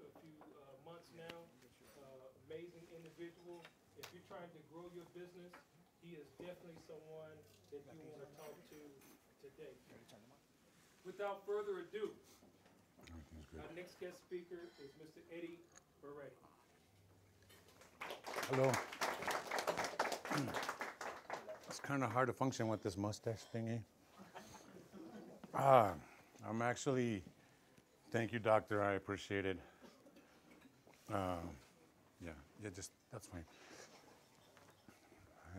a few months now. Amazing individual. If you're trying to grow your business, he is definitely someone that you want to talk to today. Without further ado, our next guest speaker is Mr. Eddie Barretti. Hello. It's kind of hard to function with this mustache thingy. I'm actually, thank you, doctor. I appreciate it. That's fine.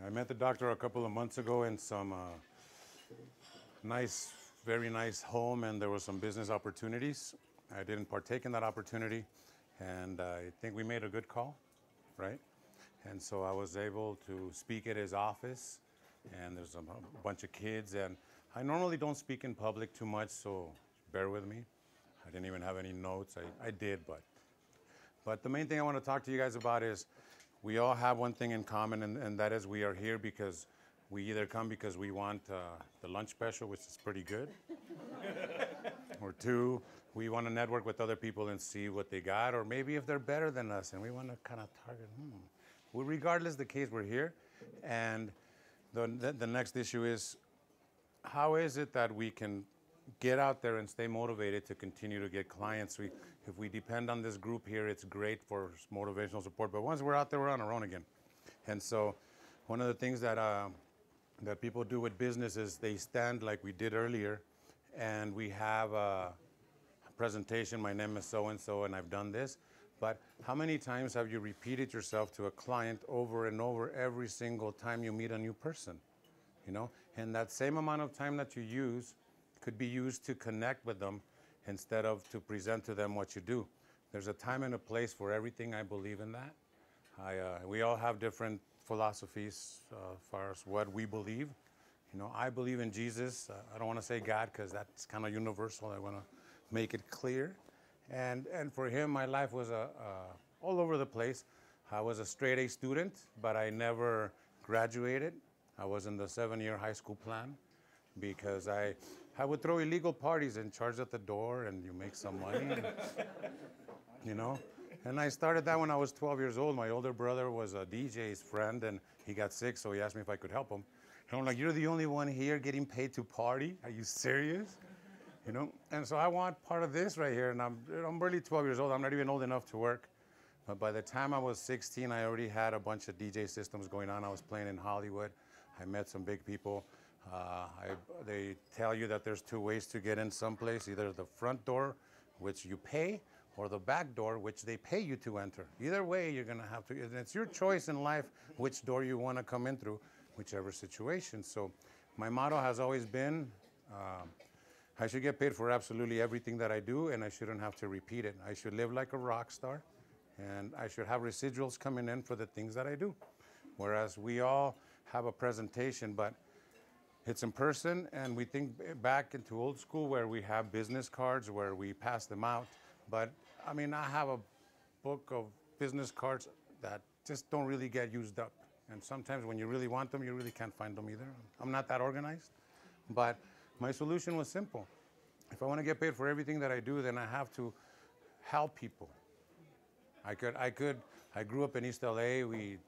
I met the doctor a couple of months ago in some very nice home, and there were some business opportunities. I didn't partake in that opportunity, and I think we made a good call, right? And so I was able to speak at his office, and there's a bunch of kids, and I normally don't speak in public too much, so bear with me. I didn't even have any notes. I did, but the main thing I want to talk to you guys about is we all have one thing in common, and that is we are here because we either come because we want the lunch special, which is pretty good, or two, we want to network with other people and see what they got, or maybe if they're better than us, and we want to kind of target. Well, regardless of the case, we're here, and the next issue is, how is it that we can get out there and stay motivated to continue to get clients? If we depend on this group here, it's great for motivational support, but once we're out there, we're on our own again. And so one of the things that people do with business is they stand like we did earlier, and we have a presentation, my name is so-and-so, and I've done this. But how many times have you repeated yourself to a client over and over every single time you meet a new person? You know, and that same amount of time that you use could be used to connect with them instead of to present to them what you do. There's a time and a place for everything. I believe in that. We all have different philosophies as far as what we believe. You know, I believe in Jesus. I don't want to say God because that's kind of universal. I want to make it clear. And for him, my life was all over the place. I was a straight A student, but I never graduated. I was in the 7-year high school plan because I would throw illegal parties and charge at the door, and you make some money, you know. And I started that when I was 12 years old. My older brother was a DJ's friend, and he got sick, so he asked me if I could help him. And I'm like, you're the only one here getting paid to party? Are you serious? You know, and so I want part of this right here, and I'm barely 12 years old. I'm not even old enough to work. But by the time I was 16, I already had a bunch of DJ systems going on. I was playing in Hollywood. I met some big people. They tell you that there's two ways to get in someplace, either the front door, which you pay, or the back door, which they pay you to enter. Either way, you're going to have to, and it's your choice in life which door you want to come in through, whichever situation. So my motto has always been, I should get paid for absolutely everything that I do, and I shouldn't have to repeat it. I should live like a rock star, and I should have residuals coming in for the things that I do. Whereas we all have a presentation, but it's in person, and we think back into old school where we have business cards where we pass them out. But I mean, I have a book of business cards that just don't really get used up. And sometimes when you really want them, you really can't find them either. I'm not that organized, but my solution was simple. If I want to get paid for everything that I do, then I have to help people. I grew up in East LA. When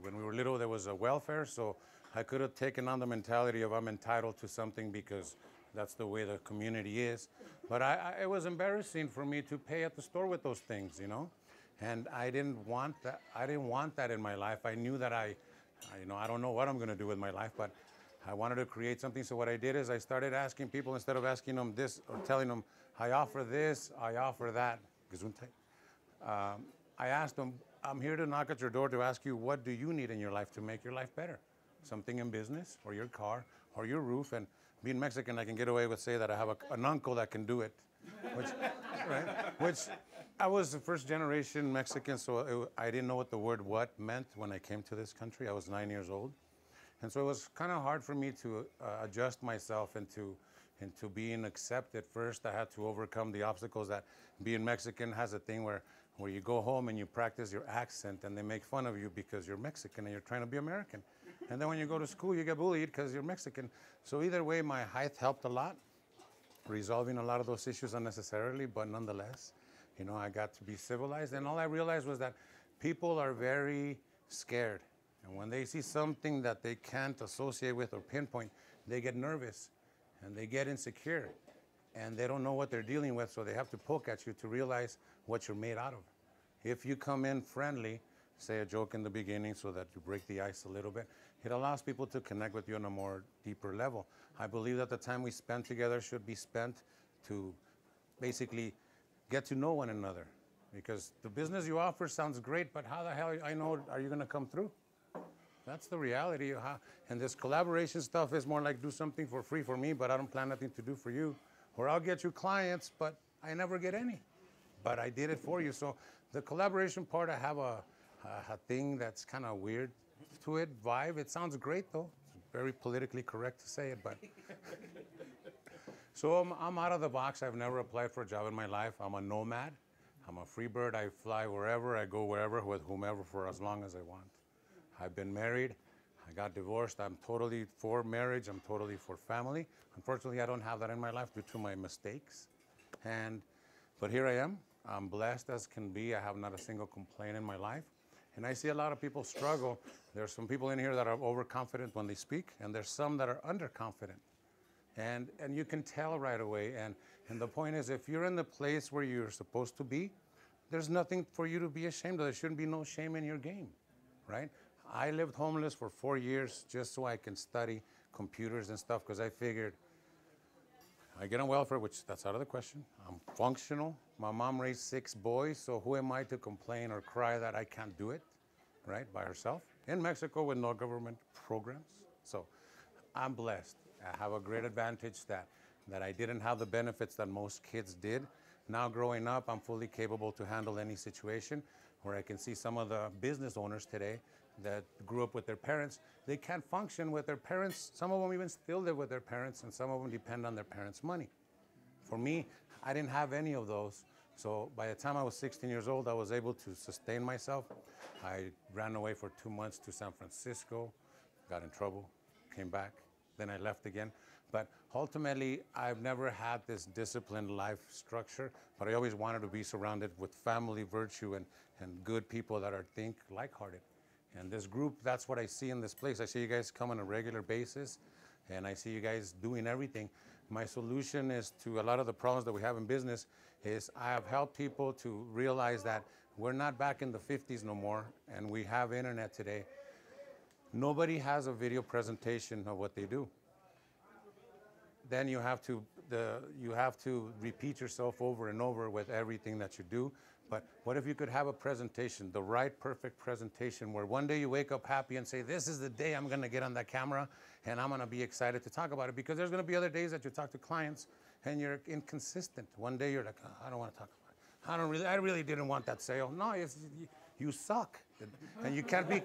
we were little, there was a welfare, so I could have taken on the mentality of I'm entitled to something because that's the way the community is. But it was embarrassing for me to pay at the store with those things, you know? And I didn't want that. I didn't want that in my life. I knew that I don't know what I'm going to do with my life, but I wanted to create something. So what I did is I started asking people, instead of asking them this or telling them, I offer this, I offer that. I asked them, I'm here to knock at your door to ask you, what do you need in your life to make your life better? Something in business, or your car, or your roof. And being Mexican, I can get away with say that I have an uncle that can do it. Which I was the first generation Mexican, so I didn't know what the word "what" meant when I came to this country. I was 9 years old. And so it was kind of hard for me to adjust myself into being accepted. First, I had to overcome the obstacles that being Mexican has a thing where you go home and you practice your accent, and they make fun of you because you're Mexican and you're trying to be American. And then when you go to school, you get bullied because you're Mexican. So either way, my height helped a lot, resolving a lot of those issues unnecessarily, but nonetheless. You know, I got to be civilized, and all I realized was that people are very scared. And when they see something that they can't associate with or pinpoint, they get nervous and they get insecure and they don't know what they're dealing with, so they have to poke at you to realize what you're made out of. If you come in friendly, say a joke in the beginning so that you break the ice a little bit, it allows people to connect with you on a more deeper level. I believe that the time we spend together should be spent to basically get to know one another, because the business you offer sounds great, but how the hell I know are you going to come through? That's the reality. And this collaboration stuff is more like do something for free for me, but I don't plan nothing to do for you. Or I'll get you clients, but I never get any. But I did it for you. So the collaboration part, I have a thing that's kind of weird to it, vibe. It sounds great, though. It's very politically correct to say it, but... So I'm out of the box. I've never applied for a job in my life. I'm a nomad. I'm a free bird. I fly wherever. I go wherever with whomever for as long as I want. I've been married. I got divorced. I'm totally for marriage. I'm totally for family. Unfortunately, I don't have that in my life due to my mistakes. But here I am. I'm blessed as can be. I have not a single complaint in my life. And I see a lot of people struggle. There's some people in here that are overconfident when they speak, and there's some that are underconfident. And you can tell right away. And the point is, if you're in the place where you're supposed to be, there's nothing for you to be ashamed of. There shouldn't be no shame in your game, right? I lived homeless for 4 years just so I can study computers and stuff, because I figured I get on welfare, which that's out of the question. I'm functional. My mom raised 6 boys, so who am I to complain or cry that I can't do it, right, by herself? In Mexico with no government programs. So I'm blessed. I have a great advantage that I didn't have the benefits that most kids did. Now growing up, I'm fully capable to handle any situation, where I can see some of the business owners today that grew up with their parents. They can't function with their parents. Some of them even still live with their parents, and some of them depend on their parents' money. For me, I didn't have any of those. So by the time I was 16 years old, I was able to sustain myself. I ran away for 2 months to San Francisco, got in trouble, came back. Then I left again. But ultimately, I've never had this disciplined life structure, but I always wanted to be surrounded with family virtue and good people that are like-hearted. And this group, that's what I see in this place. I see you guys come on a regular basis, and I see you guys doing everything. My solution is to a lot of the problems that we have in business is I have helped people to realize that we're not back in the 50s no more, and we have internet today. Nobody has a video presentation of what they do. Then you have to repeat yourself over and over with everything that you do. But what if you could have a presentation, the right, perfect presentation, where one day you wake up happy and say, this is the day I'm going to get on that camera and I'm going to be excited to talk about it, because there's going to be other days that you talk to clients and you're inconsistent. One day you're like, oh, I don't want to talk about it. I really didn't want that sale. No, you suck, and you can't be,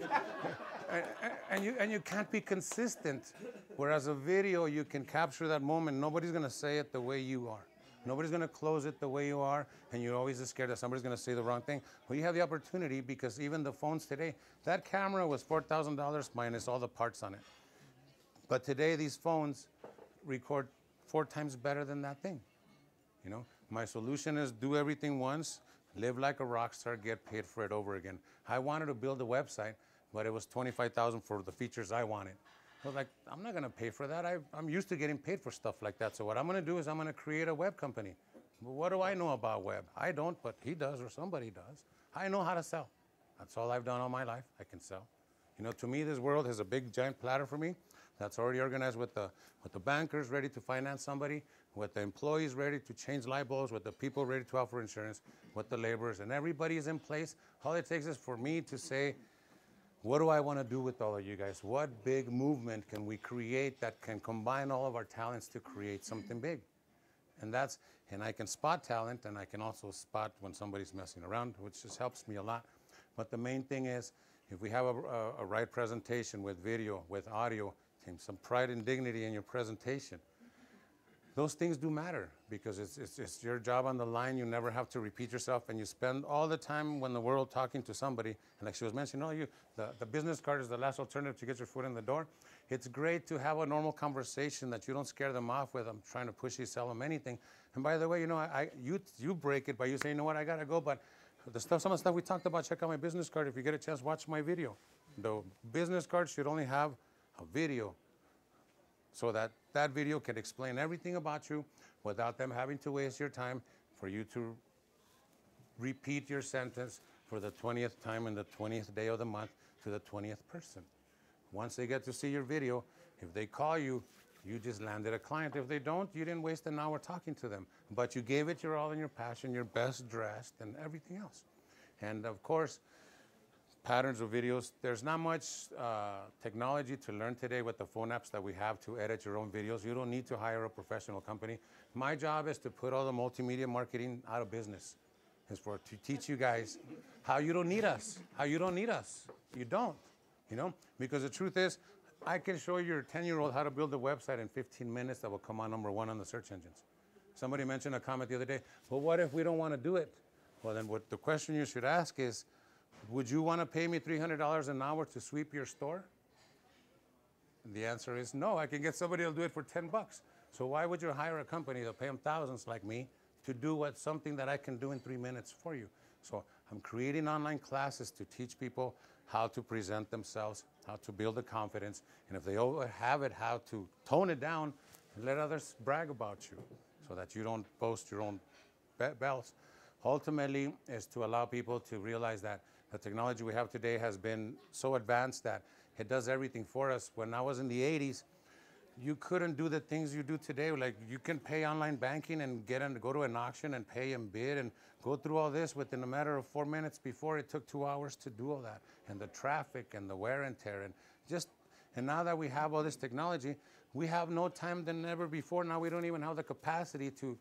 and you can't be consistent. Whereas a video, you can capture that moment. Nobody's going to say it the way you are. Nobody's going to close it the way you are, and you're always scared that somebody's going to say the wrong thing. Well, you have the opportunity, because even the phones today, that camera was $4,000 minus all the parts on it. But today, these phones record 4 times better than that thing. You know, my solution is do everything once, live like a rock star, get paid for it over again. I wanted to build a website, but it was $25,000 for the features I wanted. I was like, I'm not going to pay for that. I'm used to getting paid for stuff like that. So what I'm going to do is I'm going to create a web company. Well, what do I know about web? I don't, but he does, or somebody does. I know how to sell. That's all I've done all my life. I can sell. You know, to me, this world is a big, giant platter for me that's already organized with the bankers ready to finance somebody, with the employees ready to change light bulbs, with the people ready to offer insurance, with the laborers, and everybody is in place. All it takes is for me to say, what do I want to do with all of you guys? What big movement can we create that can combine all of our talents to create something big? And I can spot talent, and I can also spot when somebody's messing around, which just helps me a lot. But the main thing is, if we have a right presentation with video, with audio, some pride and dignity in your presentation, those things do matter, because it's your job on the line. You never have to repeat yourself, and you spend all the time when the world talking to somebody. And like she was mentioning, the business card is the last alternative to get your foot in the door. It's great to have a normal conversation that you don't scare them off with. I'm trying to push you, sell them anything. And by the way, you know, you break it by you saying, you know what, I gotta go, but some of the stuff we talked about, check out my business card. If you get a chance, watch my video. The business card should only have a video, so that that video can explain everything about you without them having to waste your time for you to repeat your sentence for the 20th time and the 20th day of the month to the 20th person. Once they get to see your video, if they call you, you just landed a client. If they don't, you didn't waste an hour talking to them, but you gave it your all and your passion, your best dressed and everything else. And of course, patterns of videos. There's not much technology to learn today with the phone apps that we have to edit your own videos. You don't need to hire a professional company. My job is to put all the multimedia marketing out of business. It's to teach you guys how you don't need us, You don't, you know? Because the truth is, I can show your 10-year-old how to build a website in 15 minutes that will come on #1 on the search engines. Somebody mentioned a comment the other day, well, what if we don't want to do it? Well, then the question you should ask is, would you want to pay me $300 an hour to sweep your store? And the answer is no. I can get somebody to do it for 10 bucks. So why would you hire a company to pay them thousands like me to do something that I can do in 3 minutes for you? So I'm creating online classes to teach people how to present themselves, how to build the confidence, and if they have it, how to tone it down and let others brag about you so that you don't boast your own bells. Ultimately, is to allow people to realize that the technology we have today has been so advanced that it does everything for us. When I was in the 80s, you couldn't do the things you do today. Like, you can pay online banking and go to an auction and pay and bid and go through all this within a matter of 4 minutes. Before, it took 2 hours to do all that, and the traffic and the wear and tear and now that we have all this technology, we have no time than ever before. Now we don't even have the capacity to